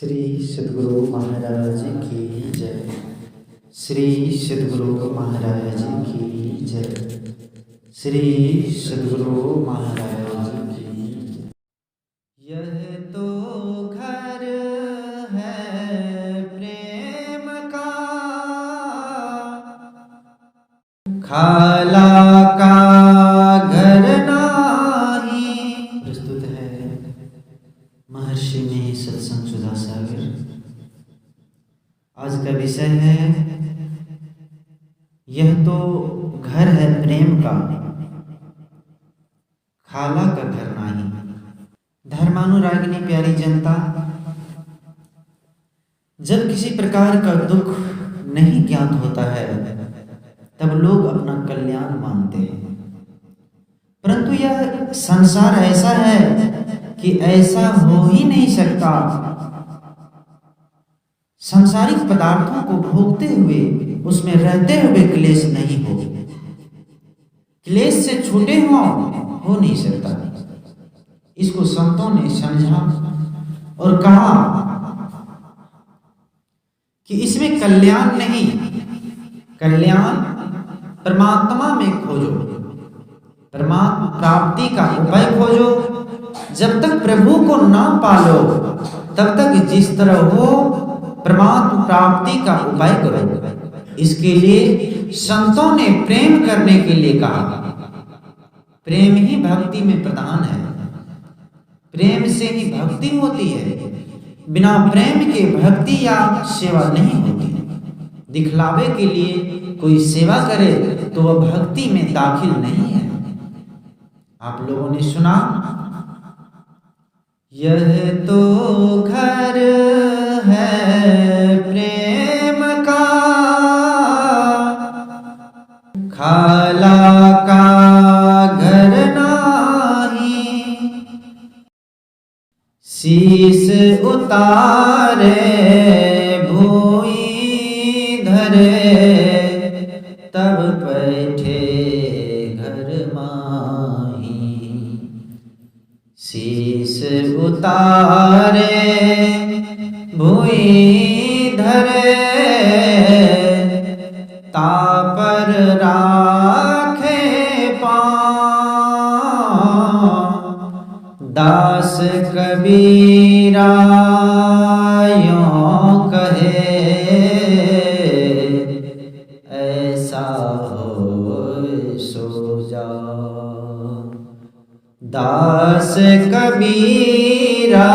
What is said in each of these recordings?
श्री सद्गुरु महाराज की जय। श्री सद्गुरु महाराज की जय। श्री सद्गुरु महाराज की जय। यह तो घर है प्रेम का, खाला का घर नाही। प्रस्तुत है महर्षि में सत्संग सुधा सागर। आज का विषय है यह तो घर है प्रेम का, खाला का घर नाही। धर्मानुरागिनी प्यारी जनता, जब किसी प्रकार का दुख नहीं ज्ञात होता है तब लोग अपना कल्याण मानते हैं, परंतु यह संसार ऐसा है कि ऐसा हो ही नहीं सकता। सांसारिक पदार्थों को भोगते हुए उसमें रहते हुए क्लेश नहीं हो, क्लेश से छूटे हो नहीं सकता। इसको संतों ने समझा और कहा कि इसमें कल्याण नहीं, कल्याण परमात्मा में खोजो, परमात्मा प्राप्ति का उपाय खोजो। जब तक प्रभु को ना पालो तब तक जिस तरह हो परमात्मा प्राप्ति का उपाय करो। इसके लिए संतों ने प्रेम करने के लिए कहा। प्रेम ही भक्ति में प्रधान है, प्रेम से ही भक्ति होती है। बिना प्रेम के भक्ति या सेवा नहीं होती। दिखलावे के लिए कोई सेवा करे तो वह भक्ति में दाखिल नहीं है। आप लोगों ने सुना, यह तो घर है प्रेम का, खाला का घर नाही। शीस उतारे भूई धरे, तब बैठे घर माही। शीस उतारे भूई धरे, तापर राखे पाँव। दास कबीरा यों कहे, ऐसा हो सो जाओ। दास कबीरा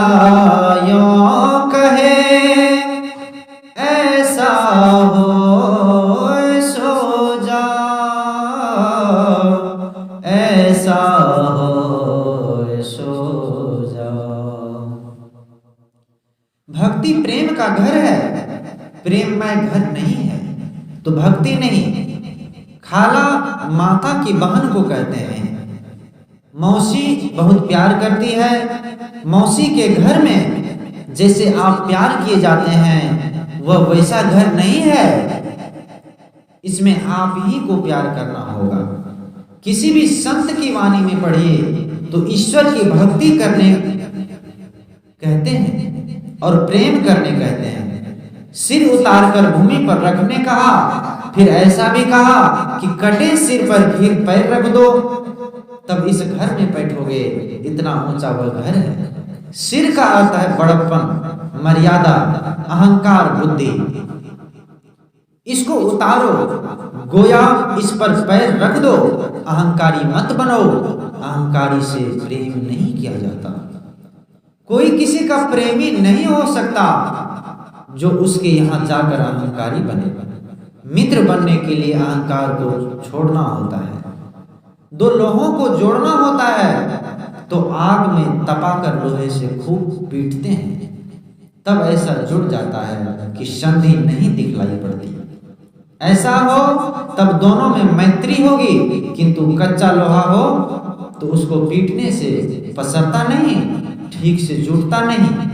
यों कहे, ऐसा हो सो जाओ, ऐसा हो सो जाओ। भक्ति प्रेम का घर है, प्रेममय घर नहीं है तो भक्ति नहीं। खाला माता की बहन को कहते हैं। मौसी बहुत प्यार करती है। मौसी के घर में जैसे आप प्यार किए जाते हैं वह वैसा घर नहीं है। इसमें आप ही को प्यार करना होगा। किसी भी संत की वाणी में पढ़िए तो ईश्वर की भक्ति करने कहते हैं और प्रेम करने कहते हैं। सिर उतारकर भूमि पर रखने कहा, फिर ऐसा भी कहा कि कटे सिर पर फिर पैर रख दो, तब इस घर में बैठोगे। इतना ऊंचा वह घर है। सिर का अर्थ है बड़प्पन, मर्यादा, अहंकार, बुद्धि। इसको उतारो, गोया इस पर पैर रख दो। अहंकारी मत बनो। अहंकारी से प्रेम नहीं किया जाता। कोई किसी का प्रेमी नहीं हो सकता जो उसके यहाँ जाकर अहंकारी बने। मित्र बनने के लिए अहंकार को छोड़ना होता है। दो लोहों को जोड़ना होता है तो आग में तपाकर लोहे से खूब पीटते हैं, तब ऐसा जुड़ जाता है कि संधि नहीं दिखलाई पड़ती। ऐसा हो तब दोनों में मैत्री होगी, किंतु कच्चा लोहा हो तो उसको पीटने से पसरता नहीं, ठीक से जुड़ता नहीं।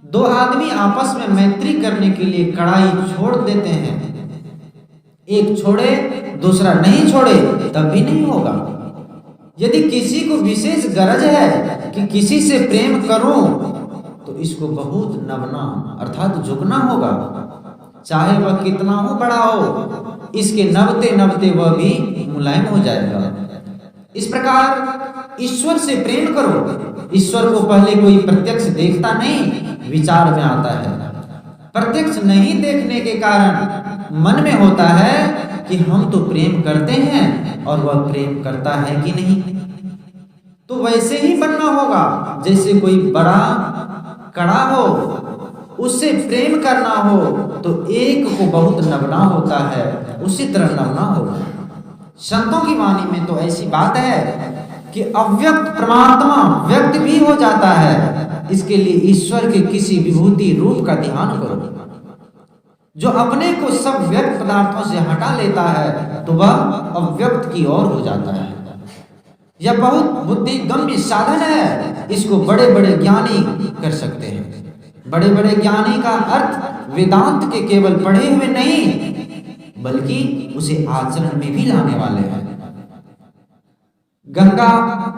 दो आदमी आपस में मैत्री करने के लिए कड़ाई छोड़ देते हैं, एक छोड़े दूसरा नहीं छोड़े तब भी नहीं होगा। यदि किसी को विशेष गरज है कि किसी से प्रेम करूं तो इसको बहुत नबना अर्थात झुकना होगा, चाहे वह कितना हो बड़ा हो, इसके नबते नबते वह भी मुलायम हो जाएगा। इस प्रकार ईश्वर से प्रेम करो। ईश्वर को पहले कोई प्रत्यक्ष देखता नहीं, विचार में आता है। प्रत्यक्ष नहीं देखने के कारण मन में होता है कि हम तो प्रेम करते हैं और वह प्रेम करता है कि नहीं। तो वैसे ही बनना होगा जैसे कोई बड़ा कड़ा हो, उससे प्रेम करना हो तो एक को बहुत नबना होता है, उसी तरह नबना होगा। संतों की वाणी में तो ऐसी बात है कि अव्यक्त परमात्मा व्यक्त भी हो जाता है। इसके लिए ईश्वर के किसी विभूति रूप का ध्यान करो। जो अपने को सब व्यक्त पदार्थों से हटा लेता है तो वह अव्यक्त की ओर हो जाता है। यह बहुत बुद्धिगम्य साधन है। इसको बड़े बड़े ज्ञानी कर सकते हैं। बड़े बड़े ज्ञानी का अर्थ वेदांत के केवल पढ़े हुए नहीं, बल्कि उसे आचरण में भी लाने वाले हैं। गंगा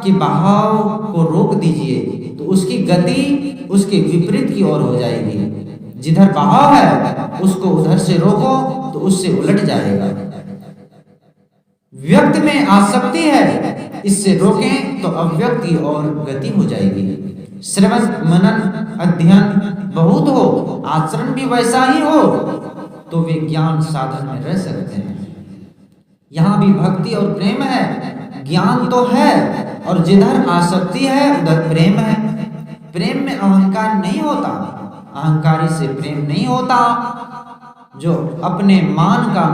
के बहाव को रोक दीजिए तो उसकी गति उसके विपरीत की ओर हो जाएगी। जिधर बहाव है उसको उधर से रोको तो उससे उलट जाएगा। व्यक्त में आसक्ति है, इससे रोकें तो अव्यक्त की ओर गति हो जाएगी। श्रवण मनन अध्ययन बहुत हो, आचरण भी वैसा ही हो तो वे ज्ञान साधन में रह सकते हैं। यहाँ भी भक्ति और प्रेम है, ज्ञान तो है और जिधर आसक्ति है उधर प्रेम है। प्रेम में अहंकार नहीं होता, अहंकारी से प्रेम नहीं होता। जो अपने मान का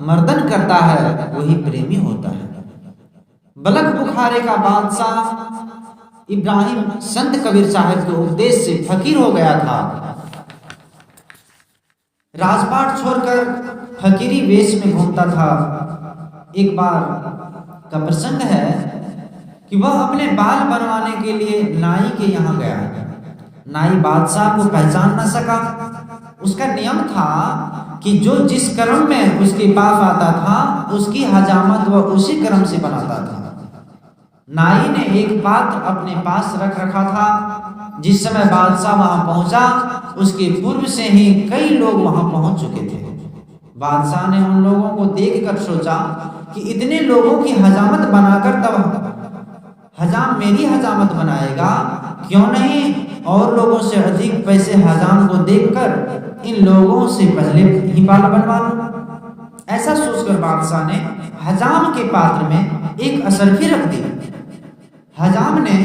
मर्दन करता है वही प्रेमी होता है। बलख बुखारे का बादशाह इब्राहिम संत कबीर साहब के उपदेश से फकीर हो गया था। राजपाट छोड़कर फकीरी वेश में घूमता था। एक बार का प्रसंग है कि वह अपने बाल बनवाने के लिए नाई के यहाँ गया। नाई बादशाह को पहचान न सका। उसका नियम था कि जो जिस कर्म में उसके पास आता था उसकी हजामत वह उसी कर्म से बनाता था। नाई ने एक पात्र अपने पास रख रखा था। जिस समय बादशाह वहां पहुंचा उसके पूर्व से ही कई लोग वहां पहुंच चुके थे। बादशाह ने उन लोगों को देखकर सोचा कि इतने लोगों की हजामत बनाकर तब हजाम मेरी हजामत बनाएगा, क्यों नहीं और लोगों से अधिक पैसे हजाम को देखकर इन लोगों से पहले ही बाल बनवा लूं। ऐसा सोचकर बादशाह ने हजाम के पात्र में एक असरफी रख दी। हजाम ने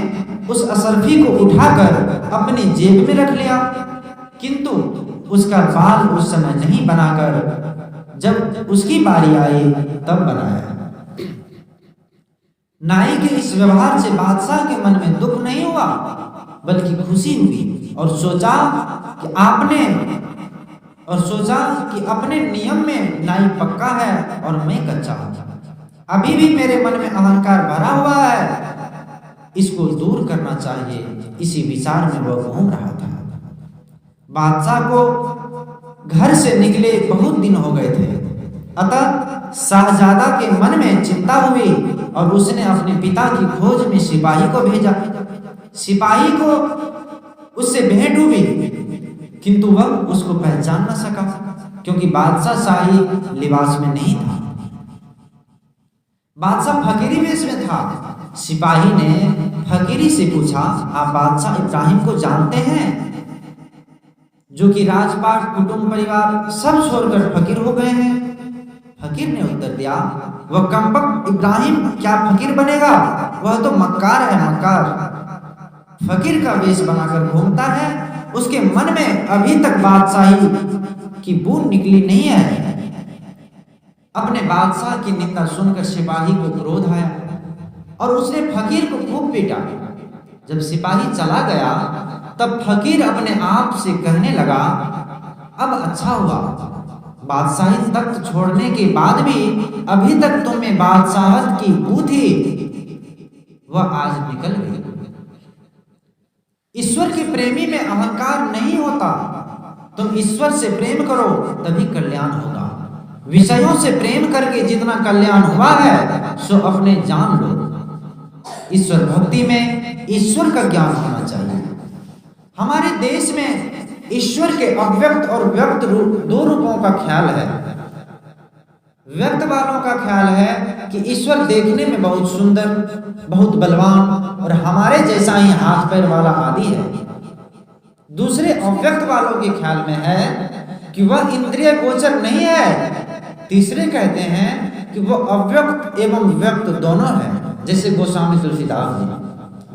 उस असरफी को उठाकर अपनी जेब में रख लिया, किंतु उसका बाल उस समय नहीं बनाकर जब उसकी बारी आई तब बनाया। नाई के इस व्यवहार से बादशाह के मन में दुख नहीं हुआ बल्कि खुशी हुई और सोचा कि अपने नियम में नाई पक्का है और मैं कच्चा हूं। अभी भी मेरे मन में अहंकार भरा हुआ है, इसको दूर करना चाहिए। इसी विचार में वह घूम रहा था। बादशाह को घर से निकले बहुत दिन हो गए थे, अतः शाहजादा के मन में चिंता हुई और उसने अपने पिता की खोज में सिपाही को भेजा। सिपाही को उससे भेंट हुई, किंतु वह उसको पहचान न सका क्योंकि बादशाह शाही लिबास में नहीं था। बादशाह फकीरी वेश में था। सिपाही ने फकीरी से पूछा, आप बादशाह इब्राहिम को जानते हैं जो कि राजपाट कुटुंब परिवार सब छोड़कर फकीर हो गए हैं? फकीर ने उत्तर दिया, वह कमबख्त इब्राहिम क्या फकीर बनेगा? वह तो मक्कार है, मक्कार। फकीर का वेश बनाकर घूमता है, उसके मन में अभी तक बादशाही की बूंद निकली नहीं है। अपने बादशाह की निंदा सुनकर सिपाही को क्रोध आया और उसने फकीर को खूब पीटा। जब सिपाही चला गया तब फकीर अपने आप से कहने लगा, अब अच्छा हुआ, बादशाही तख्त छोड़ने के बाद भी अभी तक तुम्हें बादशाहत की बू थी, वह आज निकल गई। ईश्वर के प्रेमी में अहंकार नहीं होता। तुम ईश्वर से प्रेम करो तभी कल्याण होगा। विषयों से प्रेम करके जितना कल्याण हुआ है सो अपने जान लो। ईश्वर भक्ति में ईश्वर का ज्ञान होना चाहिए। हमारे देश में ईश्वर के अव्यक्त और व्यक्त रूप, दो रूपों का ख्याल है। व्यक्त वालों का ख्याल है कि ईश्वर देखने में बहुत सुंदर, बहुत बलवान और हमारे जैसा ही हाथ पैर वाला आदि है। दूसरे अव्यक्त वालों के ख्याल में है कि वह इंद्रिय गोचर नहीं है। तीसरे कहते हैं कि वह अव्यक्त एवं व्यक्त दोनों है, जैसे गोस्वामी तुलसीदास जी,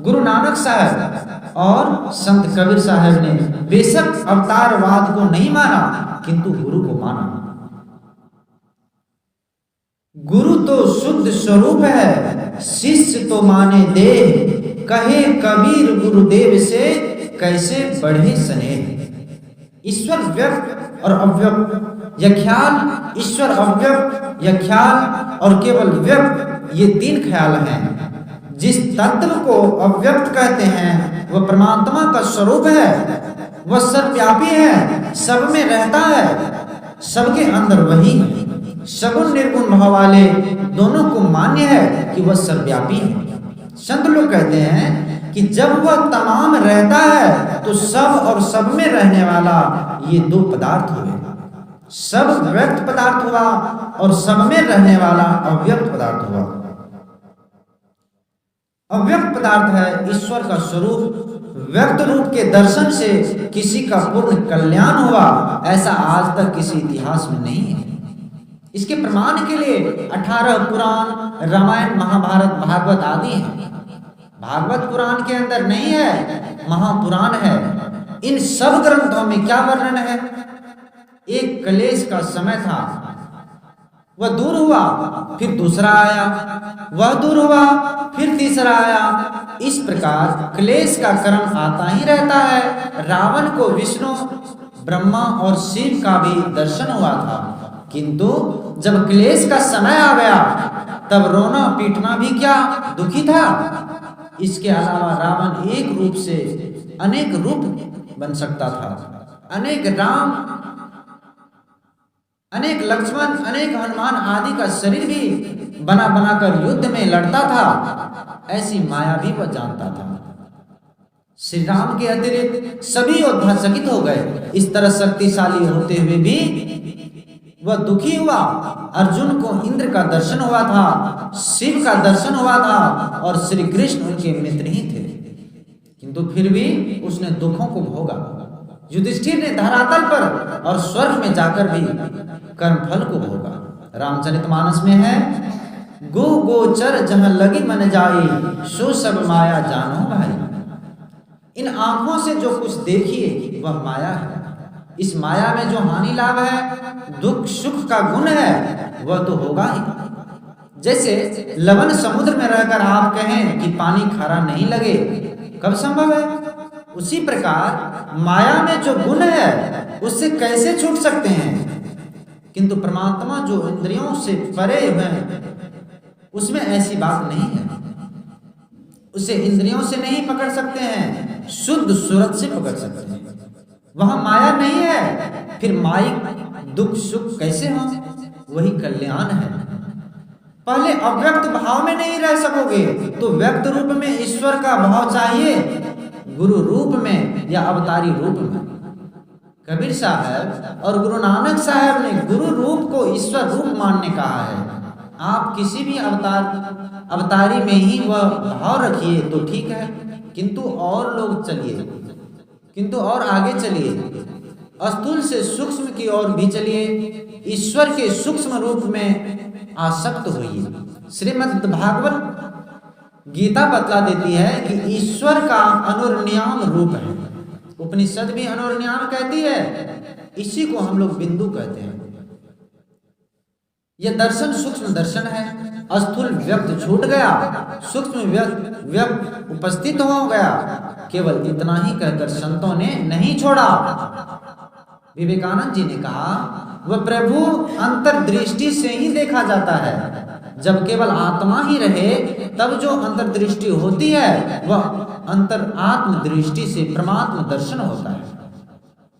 गुरु नानक साहब और संत कबीर साहब ने बेशक अवतारवाद को नहीं माना, किंतु गुरु को माना। गुरु तो शुद्ध स्वरूप है, शिष्य तो माने देह, कहे कबीर गुरुदेव से कैसे बढ़े स्नेह। ईश्वर व्यक्त और अव्यक्त, यह ख्याल ईश्वर अव्यक्त, यह ख्याल और केवल व्यक्त, ये तीन ख्याल हैं। जिस तत्व को अव्यक्त कहते हैं वह परमात्मा का स्वरूप है, वह सर्वव्यापी है, सब में रहता है, सबके अंदर वही है। सगुण निर्गुण भाव वाले दोनों को मान्य है कि वह सर्वव्यापी है। संत लोग कहते हैं कि जब वह तमाम रहता है तो सब और सब में रहने वाला ये दो पदार्थ हुए। सब व्यक्त पदार्थ हुआ और सब में रहने वाला अव्यक्त पदार्थ हुआ। अव्यक्त पदार्थ है ईश्वर का स्वरूप। व्यक्त रूप के दर्शन से किसी का पूर्ण कल्याण हुआ, ऐसा आज तक किसी इतिहास में नहीं है। इसके प्रमाण के लिए 18 पुराण, रामायण, महाभारत, भागवत आदि हैं। भागवत पुराण के अंदर नहीं है, महापुराण है। इन सब ग्रंथों में क्या वर्णन है? एक क्लेश का समय था, वह दूर हुआ, फिर दूसरा आया, वह दूर हुआ, फिर तीसरा आया। इस प्रकार क्लेश का क्रम आता ही रहता है। रावण को विष्णु, ब्रह्मा और शिव का भी दर्शन हुआ था, किंतु जब क्लेश का समय आ गया तब रोना पीटना भी क्या दुखी था। इसके अलावा रावण एक रूप से अनेक रूप बन सकता था। अनेक राम, अनेक लक्ष्मण, अनेक हनुमान आदि का शरीर भी बना बनाकर युद्ध में लड़ता था। ऐसी माया भी वह जानता था। श्री राम के अतिरिक्त सभी योद्धा चकित हो गए। इस तरह शक्तिशाली होते हुए भी वह दुखी हुआ। अर्जुन को इंद्र का दर्शन हुआ था, शिव का दर्शन हुआ था और श्री कृष्ण उनके मित्र ही थे, किंतु फिर भी उसने दुखों को भोगा। युधिष्ठिर ने धरातल पर और स्वर्ग में जाकर भी कर्मफल को भोगा। रामचरितमानस में है, गो गोचर जहां लगी मन जाई, सो सब माया जानो भाई। इन आंखों से जो कुछ देखिए वह माया है। इस माया में जो हानि लाभ है, दुख सुख का गुण है, वह तो होगा ही। जैसे लवण समुद्र में रहकर आप कहें कि पानी खारा नहीं लगे, कब संभव है? उसी प्रकार माया में जो गुण है उससे कैसे छूट सकते हैं? किंतु परमात्मा जो इंद्रियों से परे हैं उसमें ऐसी बात नहीं है। उसे इंद्रियों से नहीं पकड़ सकते हैं, शुद्ध सूरत से पकड़ सकते हैं। वहां माया नहीं है, फिर माइक दुख सुख कैसे हो? वही कल्याण है। पहले अव्यक्त भाव में नहीं रह सकोगे तो व्यक्त रूप में ईश्वर का भाव चाहिए, गुरु रूप में या अवतारी रूप में। कबीर साहब और गुरु नानक साहब ने गुरु रूप को ईश्वर रूप मानने कहा है। आप किसी भी अवतारी में ही वह भाव रखिए तो ठीक है, किंतु और लोग चलिए, किंतु और आगे चलिए, स्थूल से सूक्ष्म की ओर भी चलिए, ईश्वर के सूक्ष्म रूप में आसक्त होइए। श्रीमद् भागवत गीता बतला देती है कि ईश्वर का अनुर्नियाम रूप है। उपनिषद भी अनुर्नियाम कहती है, इसी को हम लोग बिंदु कहते हैं। यह दर्शन सूक्ष्म दर्शन है। स्थूल व्यक्त छूट गया, सूक्ष्म व्यक्त उपस्थित हो गया। केवल इतना ही कहकर संतों ने नहीं छोड़ा। विवेकानंद जी ने कहा, वह प्रभु अंतर्दृष्टि से ही देखा जाता है। जब केवल आत्मा ही रहे तब जो अंतर्दृष्टि होती है वह अंतरात्म दृष्टि से परमात्म दर्शन होता है।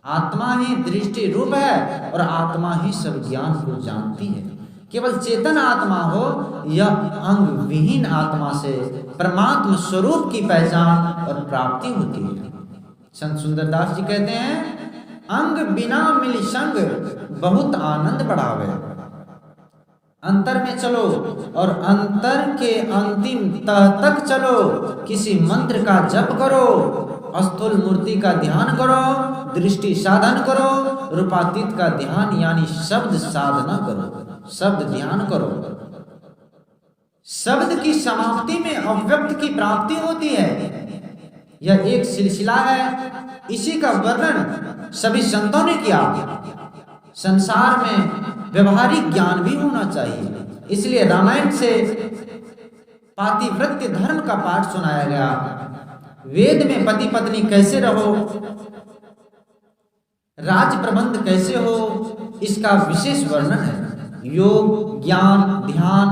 आत्मा ही दृष्टि रूप है और आत्मा ही सब ज्ञान को जानती है। केवल चेतन आत्मा हो या अंग विहीन आत्मा से परमात्म स्वरूप की पहचान और प्राप्ति होती है। संत सुंदरदास जी कहते हैं, अंग बिना मिली संग बहुत आनंद बढ़ावे। अंतर में चलो और अंतर के अंतिम तह तक चलो, किसी मंत्र का जप करो, स्थूल मूर्ति का ध्यान करो, दृष्टि साधन करो, रूपातीत का ध्यान यानी शब्द साधना करो, शब्द ध्यान करो। शब्द की समाप्ति में अव्यक्त की प्राप्ति होती है। यह एक सिलसिला है, इसी का वर्णन सभी संतों ने किया। संसार में व्यवहारिक ज्ञान भी होना चाहिए, इसलिए रामायण से पातिव्रत्य धर्म का पाठ सुनाया गया। वेद में पति पत्नी कैसे रहो, राज प्रबंध कैसे हो, इसका विशेष वर्णन है। योग, ज्ञान, ध्यान,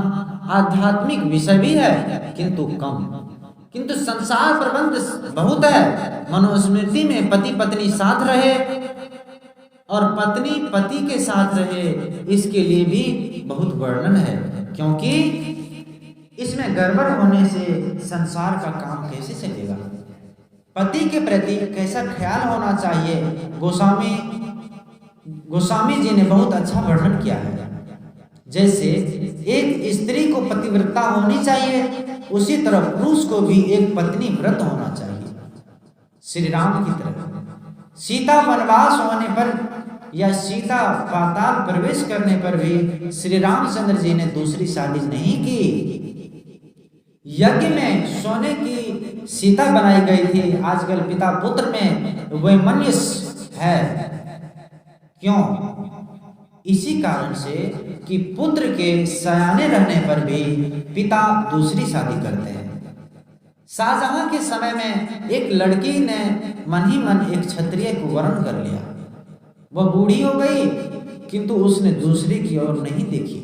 आध्यात्मिक विषय भी है किंतु कम, किंतु संसार प्रबंध बहुत है। मनुस्मृति में पति पत्नी साथ रहे और पत्नी पति के साथ रहे, इसके लिए भी बहुत वर्णन है, क्योंकि इसमें गड़बड़ होने से संसार का काम कैसे चलेगा। पति के प्रति कैसा ख्याल होना चाहिए, गोस्वामी जी ने बहुत अच्छा वर्णन किया है। जैसे एक स्त्री को पतिव्रता होनी चाहिए, उसी तरह पुरुष को भी एक पत्नी व्रत होना चाहिए, श्री राम की तरह। सीता वनवास होने पर या सीता पाताल प्रवेश करने पर भी श्री रामचंद्र जी ने दूसरी शादी नहीं की। यज्ञ में सोने की सीता बनाई गई थी, आजकल पिता पुत्र में वैमनस्य है। क्यों? इसी कारण से कि पुत्र के सयाने रहने पर भी पिता दूसरी शादी करते हैं। शाहजहां के समय में एक लड़की ने मन ही मन एक क्षत्रिय को वरण कर लिया। वह बूढ़ी हो गई किंतु उसने दूसरी की ओर नहीं देखी।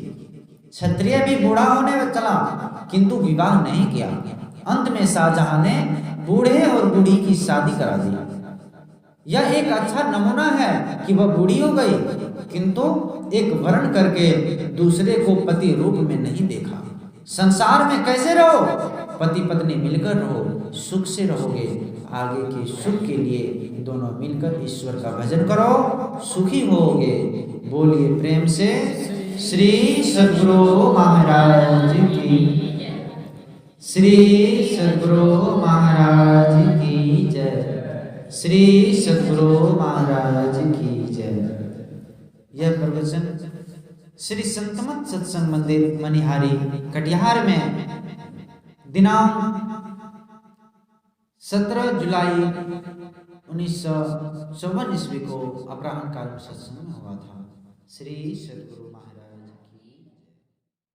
क्षत्रिय भी बूढ़ा होने चला किंतु विवाह नहीं किया। अंत में शाहजहां ने बूढ़े और बूढ़ी की शादी करा दी। यह एक अच्छा नमूना है कि वह बूढ़ी हो गई किंतु एक वरण करके दूसरे को पति रूप में नहीं देखा। संसार में कैसे रहो? पति पत्नी मिलकर रहो, सुख से रहोगे। आगे के सुख के लिए दोनों मिलकर ईश्वर का भजन करो, सुखी होगे। बोलिए प्रेम से श्री सद्गुरु महाराज की, श्री सद्गुरु महाराज की जय, श्री सद्गुरु महाराज की जय। यह प्रवचन श्री संतमत सत्संग मंदिर मनिहारी कटिहार में दिनांक 17 जुलाई 1954 ईस्वी को अपराह्न काल में सत्संग में हुआ था। श्री सद्गुरु महाराज।